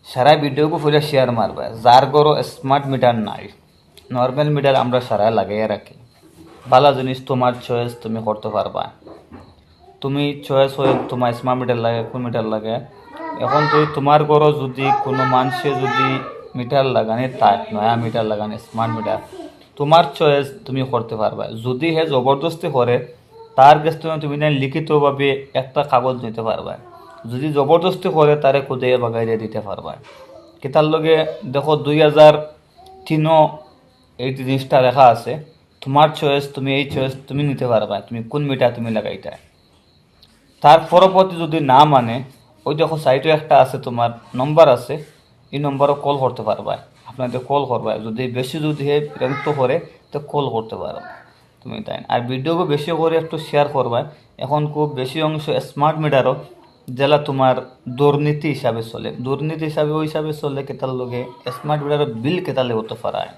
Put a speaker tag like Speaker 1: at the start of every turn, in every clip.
Speaker 1: সারা ভিডিওকে ফুলে শেয়ার মারবা যার গরো স্মার্ট মিটার নাই নর্মাল মিটার আমরা সারা লাগাইয়া রাখি ভালো জিনিস তোমার চয়েস তুমি করতে পারবা তুমি চয়েস হয়ে তোমার স্মার্ট মিটার লাগে কোন মিটার লাগে এখন তুই তোমার গরো যদি কোনো মানুষে যদি মিটার লাগানে তাই নয়া মিটার লাগানে স্মার্ট মিটার তোমার চয়েস তুমি করতে পারবা যদি হে জবরদস্তি করে তার কাছ থেকে তুমি না লিখিতভাবে একটা কাগজ নিতে পারবা যদি জবরদস্তি করে তারে খুদে বাগাইয়ে দিতে পারবা কি তার লগে দেখো 2003 এই জিনিসটা লেখা আছে তোমার চয়েস তুমি এই চয়েস তুমি নিতে পারবা তুমি কোন মিটার তুমি লাগাইতে তার পরবর্তী যদি না মানে ওই দেখো সাইটে একটা আছে তোমার নম্বর আছে এই নম্বরে কল করতে পারবা আপনাদের কল করবা যদি বেশি যদি বিরক্ত করে তো কল করতে পারো তুমি তাই আর ভিডিওকে বেশি করে একটু শেয়ার করবা এখন খুব বেশি অংশ স্মার্ট মিটারও যেটা তোমার দুর্নীতি হিসাবে চলে দুর্নীতি হিসাবে ওই হিসাবে চলে কেতার লগে স্মার্ট মিটারের বিল কেতালে হতে পারায়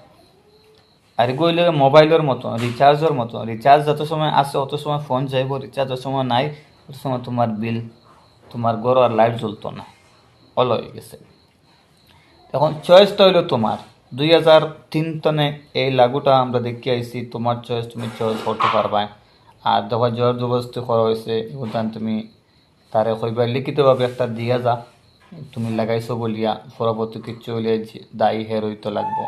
Speaker 1: আর এগুলো লগে মোবাইলের মতো রিচার্জের মতো রিচার্জ যত সময় আসে অত সময় ফোন যাইব রিচার্জ যত সময় নাই অত সময় তোমার বিল তোমার ঘর আর লাইট জ্বলতো না অল হয়ে গেছে এখন চয়েসটা হইলো তোমার 2003 তনে এই লাগুটা আমরা দেখি আইছি তোমার চয়েস তুমি চয়েস করতে পারবা আর দেখো জোর জবরদস্তি করা হয়েছে এগুলো তুমি তারে কইবা লিখিতভাবে একটা দিয়া যা তুমি লাগাইছো বলিয়া পরবর্তী কিচ্ছু হইলে দায়ী হের হইতে লাগবো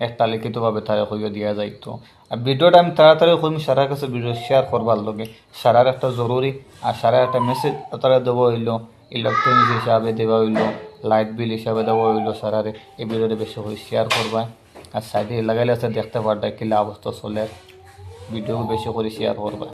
Speaker 1: একটা লিখিতভাবে তারা কইয়া দিয়া যাইতো আর ভিডিওটা আমি তাড়াতাড়ি কইম সারার কাছে ভিডিও শেয়ার করবার লগে সারার একটা জরুরি আর সারার একটা মেসেজ তারা দেবো হইলো ইলেকট্রনিক হিসাবে দেওয়া হইলো লাইট বিল হিসাবে দেওয়া হইলো সারারে এই ভিডিওটা বেশি করে শেয়ার করবা আর সাইডে লাগাইলে আছে দেখতে পারবা কি অবস্থা চলে ভিডিও বেশি করে শেয়ার করবা।